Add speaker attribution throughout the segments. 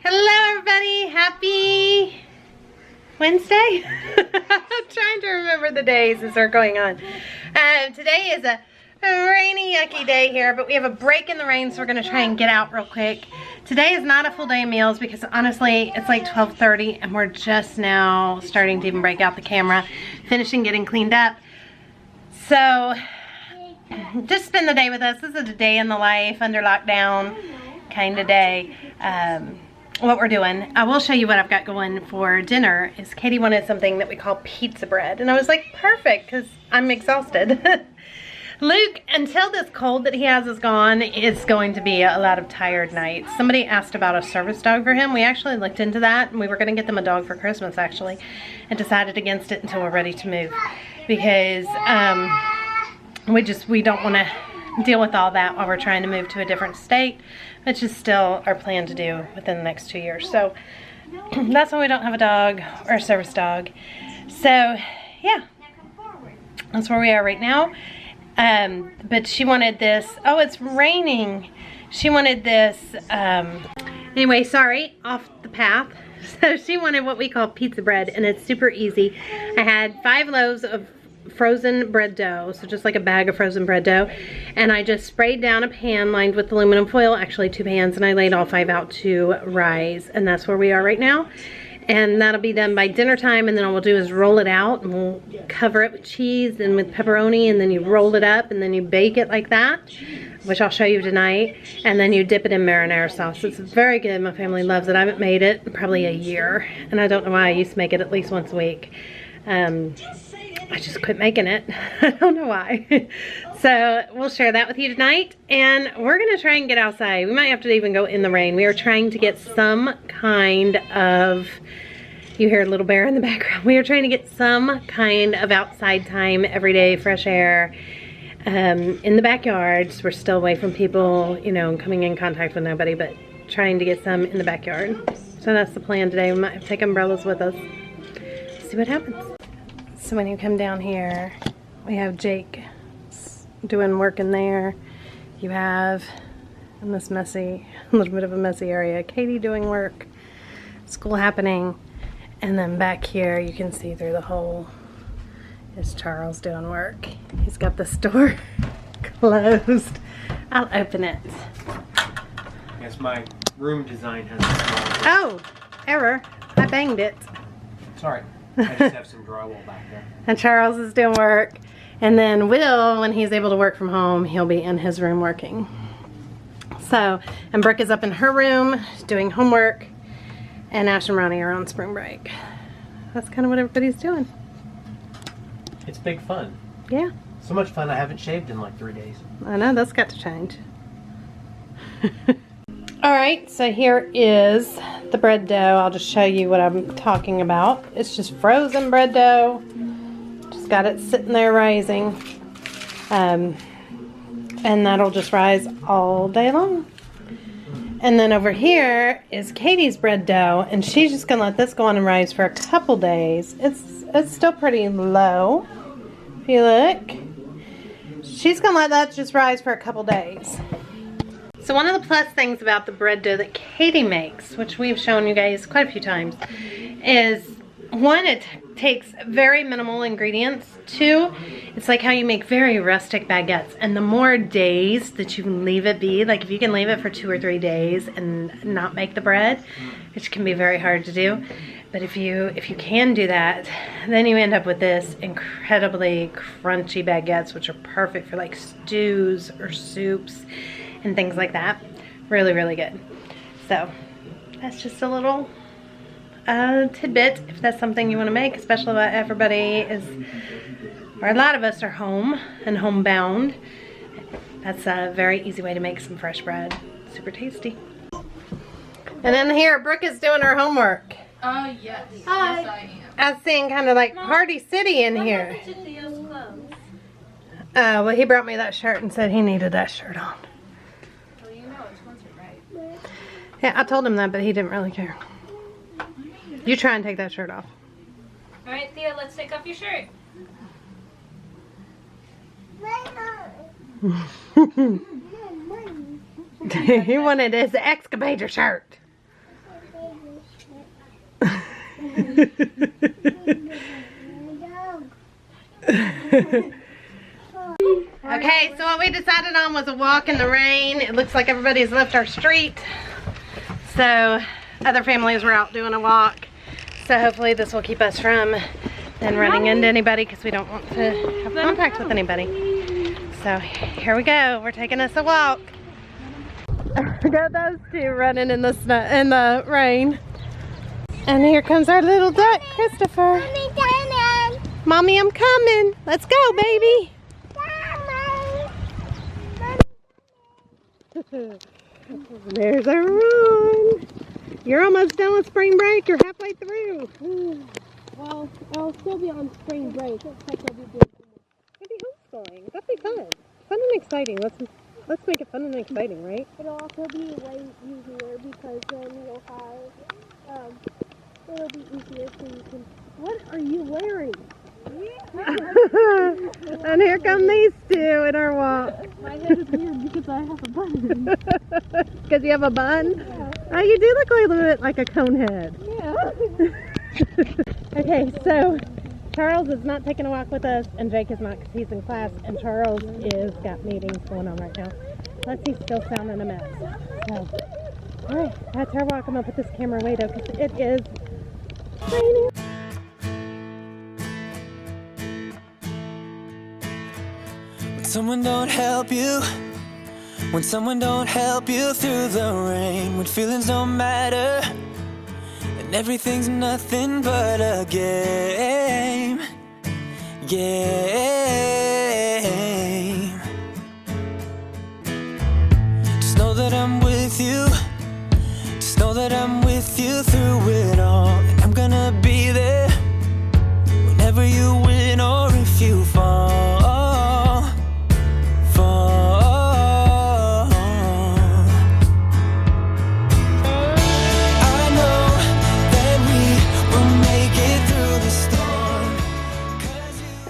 Speaker 1: Hello everybody, happy Wednesday? I'm trying to remember the days as they're going on. Today is a rainy, yucky day here, but we have a break in the rain, so we're gonna try and get out real quick. Today is not a full day of meals because honestly, it's like 12:30 and we're just now starting to even break out the camera, finishing getting cleaned up. So, just spend the day with us. This is a day in the life, under lockdown kind of day. What we're doing, I will show you what I've got going for dinner. Is Katie wanted something that we call pizza bread, and I was like, perfect, because I'm exhausted. Luke, until this cold that he has is gone, it's going to be a lot of tired nights. Somebody asked about a service dog for him. We actually looked into that, and we were going to get them a dog for Christmas actually, and decided against it until we're ready to move, because we don't want to deal with all that while we're trying to move to a different state, which is still our plan to do within the next 2 years. So that's why we don't have a dog or a service dog. So yeah, that's where we are right now. But she wanted this. Oh, it's raining. She wanted this. Anyway, sorry, off the path. So she wanted what we call pizza bread, and it's super easy. I had 5 loaves of frozen bread dough, so just like a bag of frozen bread dough, and I just sprayed down a pan lined with aluminum foil, actually 2 pans, and I laid all 5 out to rise, and that's where we are right now. And that'll be done by dinner time, and then all we'll do is roll it out, and we'll cover it with cheese and with pepperoni, and then you roll it up, and then you bake it like that, which I'll show you tonight, and then you dip it in marinara sauce. It's very good. My family loves it. I haven't made it in probably a year, and I don't know why. I used to make it at least once a week. I just quit making it. I don't know why. So we'll share that with you tonight, and we're gonna try and get outside. We might have to even go in the rain. We are trying to get some kind of, you hear a little bear in the background. We are trying to get some kind of outside time every day, fresh air, in the backyards. We're still away from people, you know, coming in contact with nobody, but trying to get some in the backyard. So that's the plan today. We might have to take umbrellas with us. See what happens. So when you come down here, we have Jake doing work in there. You have, in this messy, a little bit of a messy area, Katie doing work, school happening, and then back here you can see through the hole is Charles doing work. He's got the store closed. I'll open it.
Speaker 2: Yes, my room design has a small...
Speaker 1: Oh, error. I banged it.
Speaker 2: Sorry. I just have some drywall back there.
Speaker 1: And Charles is doing work. And then Will, when he's able to work from home, he'll be in his room working. So, and Brooke is up in her room doing homework. And Ash and Ronnie are on spring break. That's kind of what everybody's doing.
Speaker 2: It's big fun.
Speaker 1: Yeah.
Speaker 2: So much fun I haven't shaved in like 3 days.
Speaker 1: I know, that's got to change. Alright, so here is the bread dough. I'll just show you what I'm talking about. It's just frozen bread dough. Just got it sitting there rising. And that'll just rise all day long. And then over here is Katie's bread dough, and she's just gonna let this go on and rise for a couple days. It's still pretty low, if you look. She's gonna let that just rise for a couple days. So one of the plus things about the bread dough that Katie makes, which we've shown you guys quite a few times, is one, it takes very minimal ingredients. 2, it's like how you make very rustic baguettes, and the more days that you can leave it be, like if you can leave it for 2 or 3 days and not make the bread, which can be very hard to do, but if you can do that, then you end up with this incredibly crunchy baguettes, which are perfect for like stews or soups and things like that. Really, really good. So that's just a little tidbit if that's something you want to make, especially when everybody is, or a lot of us are home and homebound. That's a very easy way to make some fresh bread. Super tasty. And then here, Brooke is doing her homework.
Speaker 3: Oh, yes.
Speaker 1: Hi.
Speaker 3: Yes, I am.
Speaker 1: I was seeing kind of like Party City in here. Well, he brought me that shirt and said he needed that shirt on.
Speaker 3: Well, you know it's winter, right?
Speaker 1: Yeah, I told him that, but he didn't really care. You try and take that shirt off.
Speaker 3: All right, Theo, let's take off your shirt.
Speaker 1: He wanted his excavator shirt. Okay, so what we decided on was a walk in the rain. It looks like everybody's left our street. So other families were out doing a walk. So hopefully this will keep us from then running into anybody because we don't want to have contact with anybody. So here we go. We're taking us a walk. Got those two running in the snow, in the rain. And here comes our little duck, Christopher. Mommy, I'm coming. Let's go, baby. There's our run. You're almost done with spring break. You're halfway through.
Speaker 4: Well, I'll still be on spring break. Except I'll be doing
Speaker 1: Maybe homeschooling. That'd be fun. Fun and exciting. Let's make it fun and exciting, right?
Speaker 4: It'll also be way easier because then you'll have, it'll be easier so you can, what are you wearing?
Speaker 1: And here come these two in our walk.
Speaker 4: My head is weird because I have a bun.
Speaker 1: Because you have a bun?
Speaker 4: Yeah.
Speaker 1: Oh, you do look a little bit like a cone head.
Speaker 4: Yeah.
Speaker 1: Okay, so Charles is not taking a walk with us, and Jake is not because he's in class, and Charles is got meetings going on right now. Plus, he's still sounding a mess. So, alright, that's our walk. I'm going to put this camera away, though, because it is raining.
Speaker 5: When someone don't help you, when someone don't help you through the rain, when feelings don't matter, and everything's nothing but a game. Just know that I'm with you. Just know that I'm with you through it all. And I'm gonna be there whenever you win or if you fall.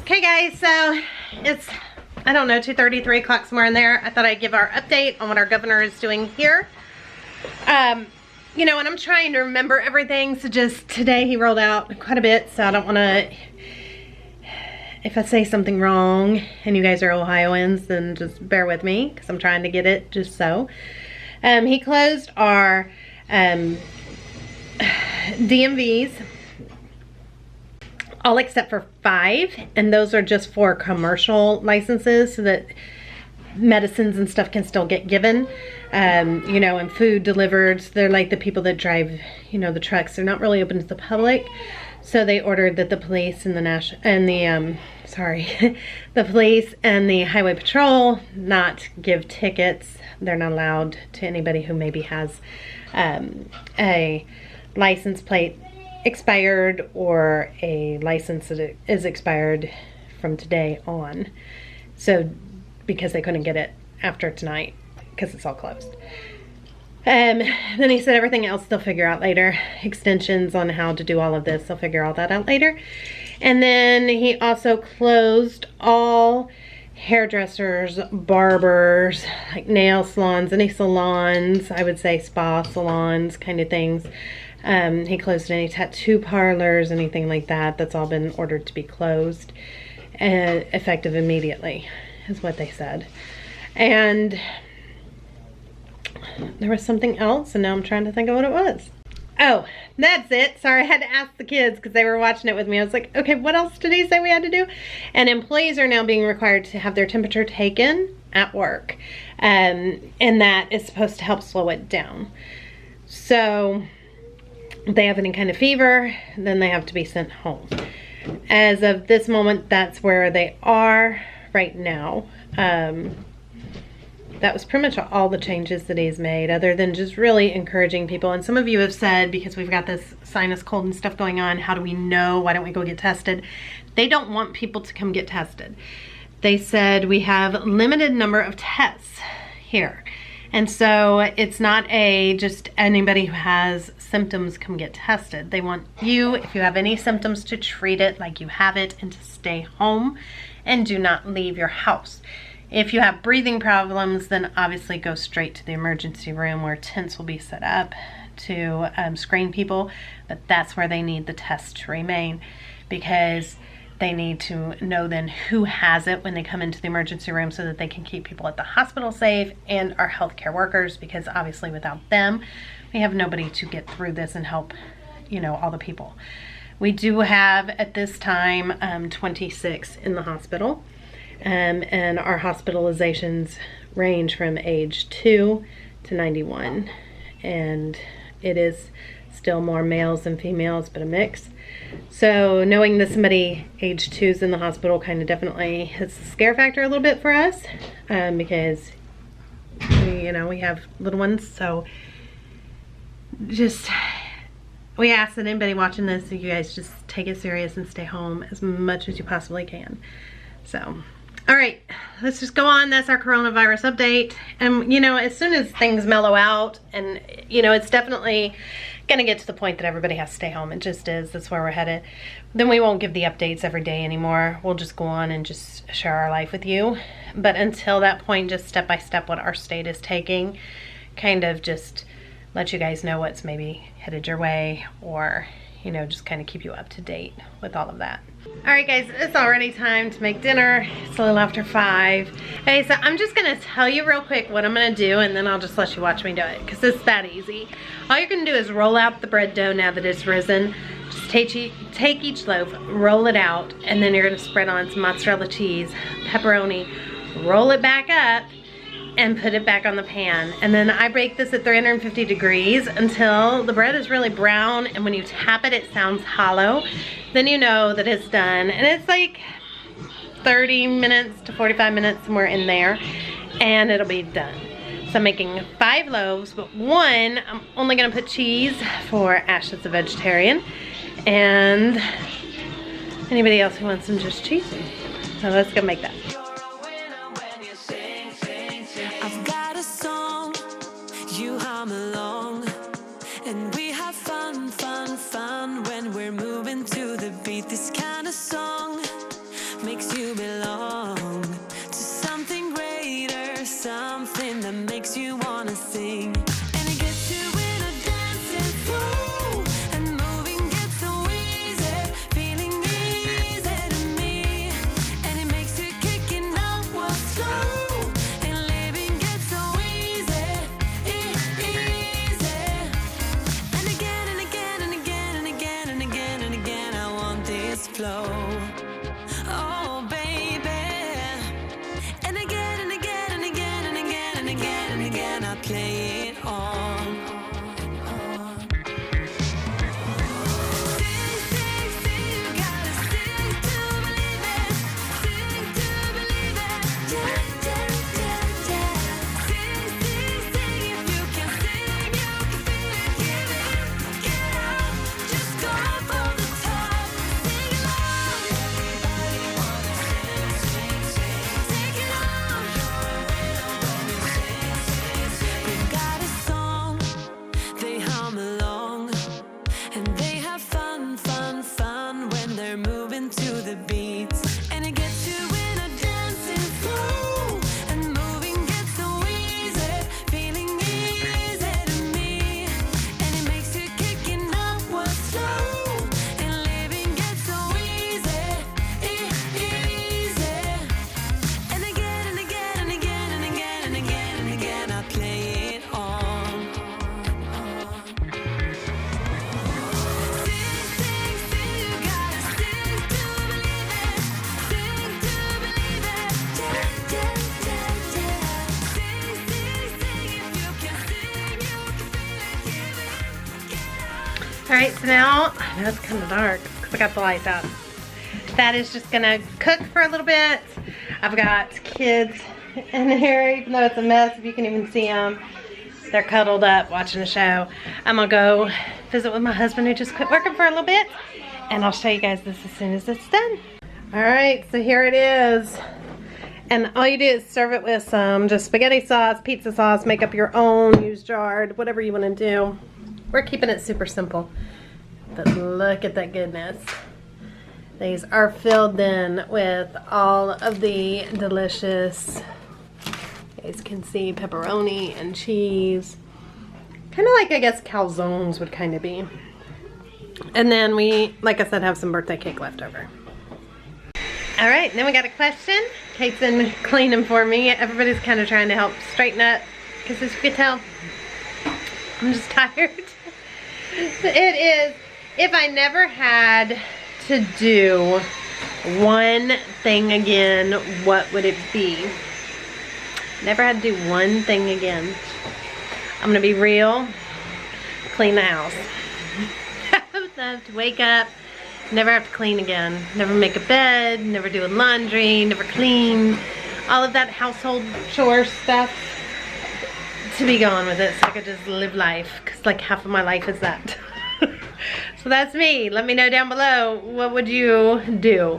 Speaker 1: Okay guys, so it's, I don't know, 2:30, 3 o'clock, somewhere in there. I thought I'd give our update on what our governor is doing here. You know, and I'm trying to remember everything, so just today he rolled out quite a bit, so I don't want to, if I say something wrong and you guys are Ohioans, then just bear with me because I'm trying to get it just so. He closed our DMVs, all except for 5, and those are just for commercial licenses so that medicines and stuff can still get given, you know, and food delivered. So they're like the people that drive, you know, the trucks. They're not really open to the public, so they ordered that the police and the the police and the highway patrol not give tickets. They're not allowed to anybody who maybe has a license plate expired or a license that is expired from today on. So because they couldn't get it after tonight because it's all closed. Then he said everything else they'll figure out later. Extensions on how to do all of this, they'll figure all that out later. And then he also closed all hairdressers, barbers, like nail salons, any salons, I would say spa salons kind of things. He closed any tattoo parlors, anything like that. That's all been ordered to be closed, effective immediately is what they said. And there was something else, and now I'm trying to think of what it was. Oh, that's it. Sorry, I had to ask the kids because they were watching it with me. I was like, okay, what else did he say we had to do? And employees are now being required to have their temperature taken at work, and that is supposed to help slow it down. So if they have any kind of fever, then they have to be sent home. As of this moment, that's where they are right now. That was pretty much all the changes that he's made, other than just really encouraging people. And some of you have said, because we've got this sinus cold and stuff going on, how do we know? Why don't we go get tested? They don't want people to come get tested. They said we have limited number of tests here. And so it's not just anybody who has symptoms come get tested. They want you, if you have any symptoms, to treat it like you have it and to stay home and do not leave your house. If you have breathing problems, then obviously go straight to the emergency room where tents will be set up to screen people, but that's where they need the test to remain, because they need to know then who has it when they come into the emergency room, so that they can keep people at the hospital safe, and our healthcare workers, because obviously without them, we have nobody to get through this and help, you know, all the people. We do have at this time 26 in the hospital, and our hospitalizations range from age 2 to 91, and it is still more males than females, but a mix. So knowing that somebody age 2 is in the hospital kind of definitely hits the scare factor a little bit for us, because we have little ones. So just, we ask that anybody watching this, you guys just take it serious and stay home as much as you possibly can. So, all right, let's just go on. That's our coronavirus update. And as soon as things mellow out, and it's definitely gonna get to the point that everybody has to stay home. It just is. That's where we're headed. Then we won't give the updates every day anymore. We'll just go on and just share our life with you. But until that point, just step by step what our state is taking, kind of just let you guys know what's maybe headed your way, or just kind of keep you up to date with all of that. All right, guys, it's already time to make dinner. It's a little after 5. Okay, so I'm just gonna tell you real quick what I'm gonna do, and then I'll just let you watch me do it, because it's that easy. All you're gonna do is roll out the bread dough now that it's risen. Just take each loaf, roll it out, and then you're gonna spread on some mozzarella cheese, pepperoni, roll it back up, and put it back on the pan. And then I bake this at 350 degrees until the bread is really brown, and when you tap it, it sounds hollow. Then you know that it's done. And it's like 30 minutes to 45 minutes, somewhere in there, and it'll be done. So I'm making 5 loaves, but one, I'm only gonna put cheese for Ash that's a vegetarian, and anybody else who wants some just cheese. So let's go make that.
Speaker 5: I've got a song, you hum along, and we have fun, fun, fun when we're moving to the beat. This kind of song makes you belong to something greater, something that makes you wanna sing. And it gets you in a dancing flow, and moving gets so easy, feeling easy to me. And it makes you kicking out what's slow, and living gets so easy, easy. And again and again and again and again and again and again, I want this flow. Oh, baby. And again and again and again and again and again and again, I play it on. Sing, sing, sing, you gotta sing to believe it. Sing to believe it. Yeah, yeah, yeah, yeah. Sing, sing, sing, if you can sing, you can feel it. Give it up, get out, just go for the top. Sing along. Everybody wanna sing, sing, sing. Take it on. You're a winner when you sing, sing, sing. We've got a song, they hum along, and they have fun, fun, fun when they're moving to the beats. And it gets you in a dancing flow, and moving gets so easy, feeling easy to me. And it makes you kicking up what's slow, and living gets so easy, easy. And again and again and again and again and again and again, I play it on. Sing, sing, sing, you gotta sing to believe it. Sing to believe it. Yeah, yeah, yeah, yeah. Sing, sing, sing, if you can sing, you can feel it. Give it, get out.
Speaker 1: All right, so now, I know it's kind of dark because I got the lights out. That is just gonna cook for a little bit. I've got kids in here, even though it's a mess, if you can even see them. They're cuddled up watching a show. I'm gonna go visit with my husband who just quit working for a little bit, and I'll show you guys this as soon as it's done. All right, so here it is. And all you do is serve it with some just spaghetti sauce, pizza sauce, make up your own, use jarred, whatever you wanna do. We're keeping it super simple, but look at that goodness. These are filled in with all of the delicious, you guys can see, pepperoni and cheese Kind of like, I guess, calzones would kind of be. And then we, like I said, have some birthday cake left over. All right, then we got a question. Kate's been cleaning for me. Everybody's kind of trying to help straighten up because as you can tell, I'm just tired. It is, if I never had to do one thing again, what would it be? Never had to do one thing again. I'm gonna be real, clean the house. I would love to wake up, never have to clean again. Never make a bed, never do laundry, never clean. All of that household chore stuff. To be gone with it so I could just live life. Because like half of my life is that. So that's me. Let me know down below, what would you do?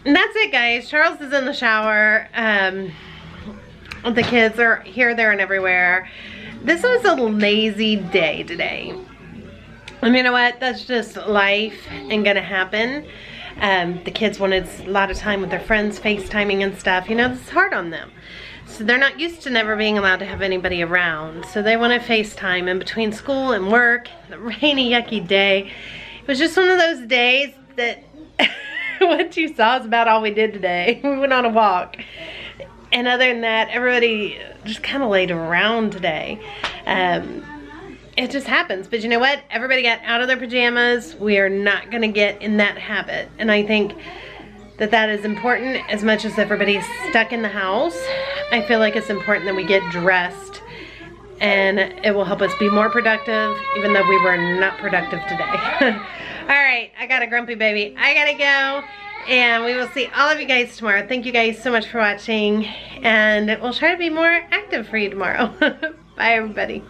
Speaker 1: And that's it, guys. Charles is in the shower. The kids are here, there, and everywhere. This was a lazy day today. And you know what? That's just life and gonna happen. The kids wanted a lot of time with their friends, FaceTiming and stuff. You know, this is hard on them. So they're not used to never being allowed to have anybody around. So they want to FaceTime in between school and work. The rainy, yucky day. It was just one of those days that what you saw is about all we did today. We went on a walk. And other than that, everybody just kind of laid around today. It just happens. But you know what? Everybody got out of their pajamas. We are not going to get in that habit. And I think that that is important as much as everybody's stuck in the house. I feel like it's important that we get dressed. And it will help us be more productive, even though we were not productive today. Alright, I got a grumpy baby. I gotta go. And we will see all of you guys tomorrow. Thank you guys so much for watching. And we'll try to be more active for you tomorrow. Bye, everybody.